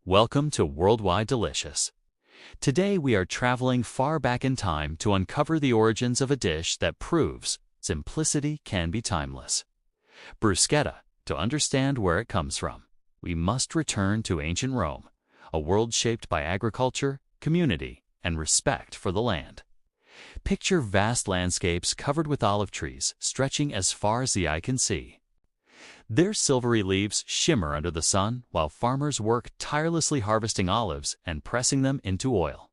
Welcome to Worldwide Delicious. Today we are traveling far back in time to uncover the origins of a dish that proves simplicity can be timeless. Bruschetta. To understand where it comes from, we must return to ancient Rome, a world shaped by agriculture, community, and respect for the land. Picture vast landscapes covered with olive trees stretching as far as the eye can see. Their silvery leaves shimmer under the sun while farmers work tirelessly harvesting olives and pressing them into oil.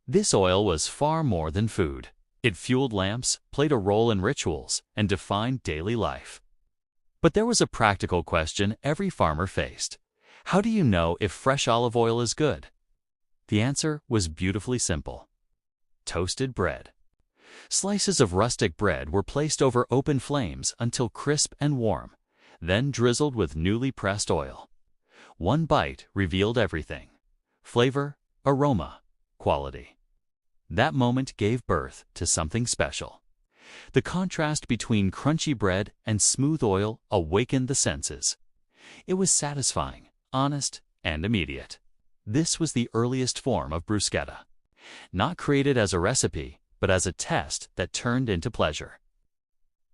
This oil was far more than food. It fueled lamps, played a role in rituals, and defined daily life. But there was a practical question every farmer faced. How do you know if fresh olive oil is good? The answer was beautifully simple. Toasted bread. Slices of rustic bread were placed over open flames until crisp and warm, then drizzled with newly pressed oil. One bite revealed everything: flavor, aroma, quality. That moment gave birth to something special. The contrast between crunchy bread and smooth oil awakened the senses. It was satisfying, honest, and immediate. This was the earliest form of bruschetta, not created as a recipe, but as a test that turned into pleasure.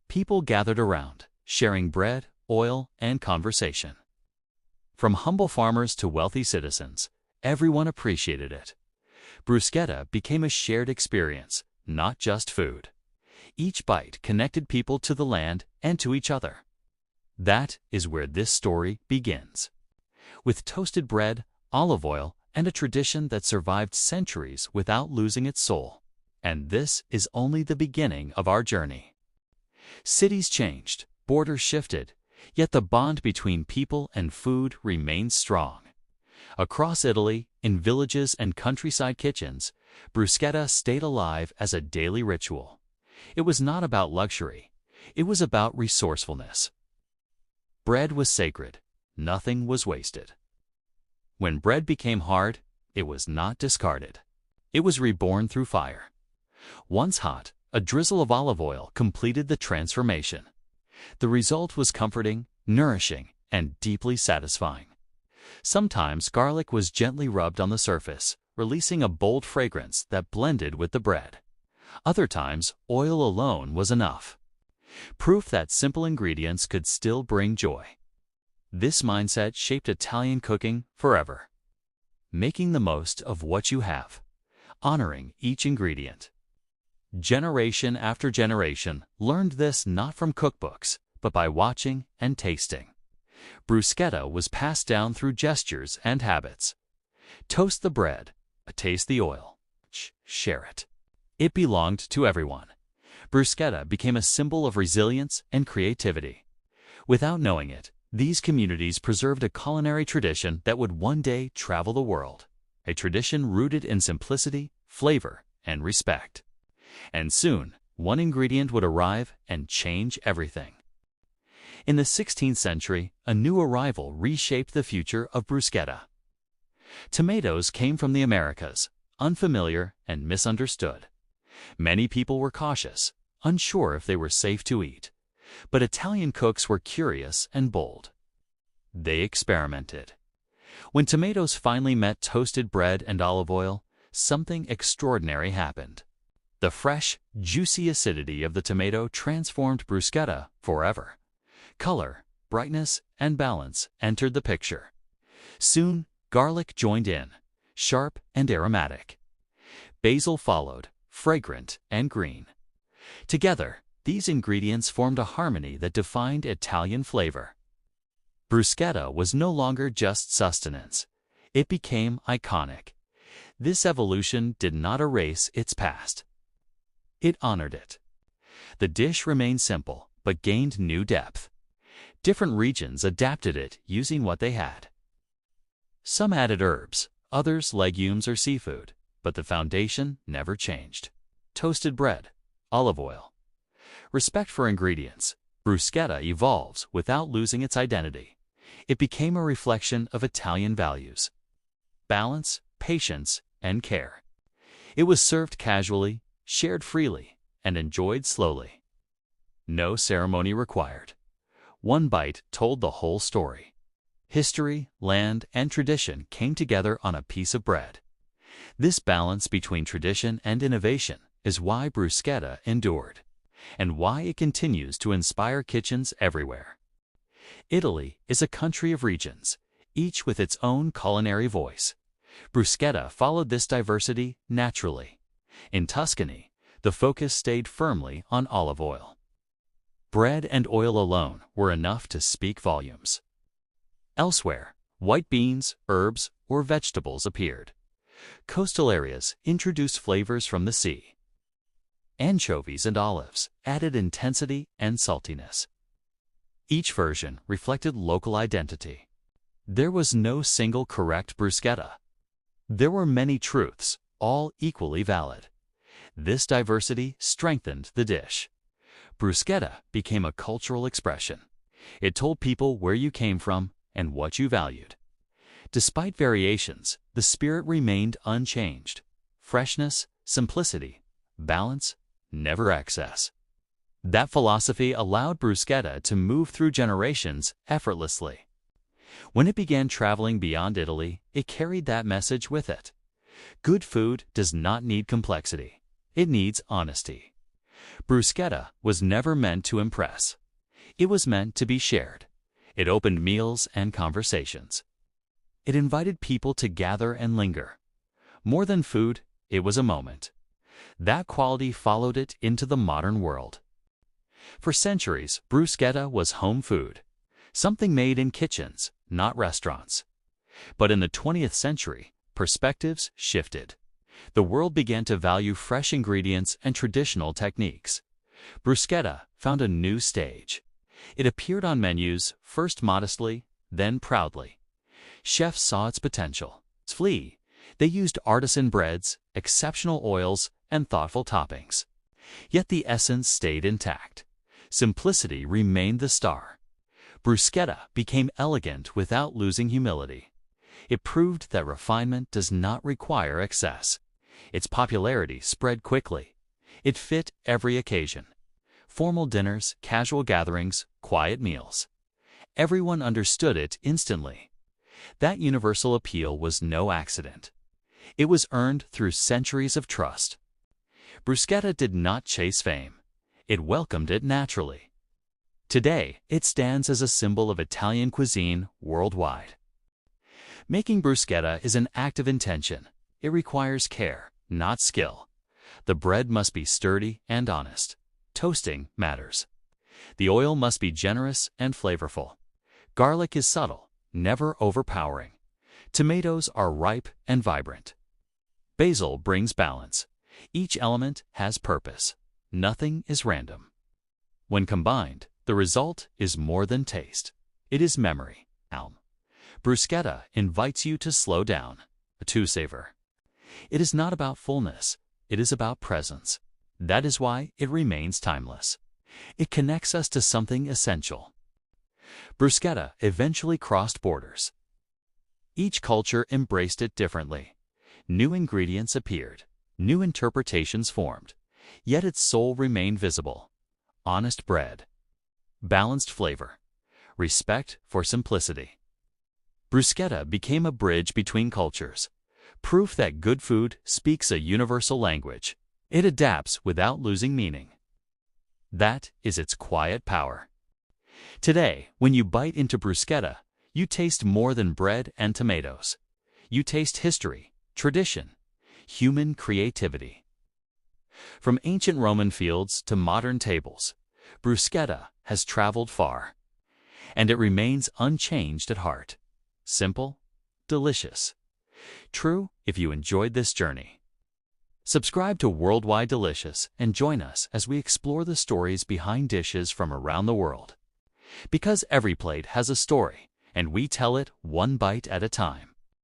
People gathered around, sharing bread, oil, and conversation. From humble farmers to wealthy citizens, everyone appreciated it. Bruschetta became a shared experience, not just food. Each bite connected people to the land and to each other. That is where this story begins. With toasted bread, olive oil, and a tradition that survived centuries without losing its soul. And this is only the beginning of our journey. Cities changed, borders shifted, yet the bond between people and food remained strong. Across Italy, in villages and countryside kitchens, bruschetta stayed alive as a daily ritual. It was not about luxury. It was about resourcefulness. Bread was sacred. Nothing was wasted. When bread became hard, it was not discarded. It was reborn through fire. Once hot, a drizzle of olive oil completed the transformation. The result was comforting, nourishing, and deeply satisfying. Sometimes garlic was gently rubbed on the surface, releasing a bold fragrance that blended with the bread. Other times, oil alone was enough. Proof that simple ingredients could still bring joy. This mindset shaped Italian cooking forever. Making the most of what you have. Honoring each ingredient. Generation after generation learned this not from cookbooks, but by watching and tasting. Bruschetta was passed down through gestures and habits. Toast the bread, taste the oil, share it. It belonged to everyone. Bruschetta became a symbol of resilience and creativity. Without knowing it, these communities preserved a culinary tradition that would one day travel the world. A tradition rooted in simplicity, flavor, and respect. And soon, one ingredient would arrive and change everything. In the 16th century, a new arrival reshaped the future of bruschetta. Tomatoes came from the Americas, unfamiliar and misunderstood. Many people were cautious, unsure if they were safe to eat. But Italian cooks were curious and bold. They experimented. When tomatoes finally met toasted bread and olive oil, something extraordinary happened. The fresh, juicy acidity of the tomato transformed bruschetta forever. Color, brightness, and balance entered the picture. Soon, garlic joined in, sharp and aromatic. Basil followed, fragrant and green. Together, these ingredients formed a harmony that defined Italian flavor. Bruschetta was no longer just sustenance. It became iconic. This evolution did not erase its past. It honored it. The dish remained simple, but gained new depth. Different regions adapted it using what they had. Some added herbs, others legumes or seafood, but the foundation never changed. Toasted bread, olive oil. Respect for ingredients. Bruschetta evolves without losing its identity. It became a reflection of Italian values. Balance, patience, and care. It was served casually, shared freely, and enjoyed slowly. No ceremony required. One bite told the whole story. History, land, and tradition came together on a piece of bread. This balance between tradition and innovation is why bruschetta endured, and why it continues to inspire kitchens everywhere. Italy is a country of regions, each with its own culinary voice. Bruschetta followed this diversity naturally. In Tuscany, the focus stayed firmly on olive oil. Bread and oil alone were enough to speak volumes. Elsewhere, white beans, herbs, or vegetables appeared. Coastal areas introduced flavors from the sea. Anchovies and olives added intensity and saltiness. Each version reflected local identity. There was no single correct bruschetta. There were many truths, all equally valid. This diversity strengthened the dish. Bruschetta became a cultural expression. It told people where you came from and what you valued. Despite variations, the spirit remained unchanged. Freshness, simplicity, balance, never excess. That philosophy allowed bruschetta to move through generations effortlessly. When it began traveling beyond Italy, it carried that message with it. Good food does not need complexity. It needs honesty. Bruschetta was never meant to impress. It was meant to be shared. It opened meals and conversations. It invited people to gather and linger. More than food, it was a moment. That quality followed it into the modern world. For centuries, bruschetta was home food, something made in kitchens, not restaurants. But in the 20th century, perspectives shifted. The world began to value fresh ingredients and traditional techniques. Bruschetta found a new stage. It appeared on menus, first modestly, then proudly. Chefs saw its potential. They used artisan breads, exceptional oils, and thoughtful toppings. Yet the essence stayed intact. Simplicity remained the star. Bruschetta became elegant without losing humility. It proved that refinement does not require excess. Its popularity spread quickly. It fit every occasion. Formal dinners, casual gatherings, quiet meals. Everyone understood it instantly. That universal appeal was no accident. It was earned through centuries of trust. Bruschetta did not chase fame. It welcomed it naturally. Today, it stands as a symbol of Italian cuisine worldwide. Making bruschetta is an act of intention. It requires care, not skill. The bread must be sturdy and honest. Toasting matters. The oil must be generous and flavorful. Garlic is subtle, never overpowering. Tomatoes are ripe and vibrant. Basil brings balance. Each element has purpose. Nothing is random. When combined, the result is more than taste. It is memory. Bruschetta invites you to slow down, to savor. It is not about fullness. It is about presence. That is why it remains timeless. It connects us to something essential. Bruschetta eventually crossed borders. Each culture embraced it differently. New ingredients appeared. New interpretations formed. Yet its soul remained visible. Honest bread. Balanced flavor. Respect for simplicity. Bruschetta became a bridge between cultures. Proof that good food speaks a universal language. It adapts without losing meaning. That is its quiet power. Today, when you bite into bruschetta, you taste more than bread and tomatoes. You taste history, tradition, human creativity. From ancient Roman fields to modern tables, bruschetta has traveled far. And it remains unchanged at heart. Simple, delicious. True if you enjoyed this journey. Subscribe to Worldwide Delicious and join us as we explore the stories behind dishes from around the world. Because every plate has a story, and we tell it one bite at a time.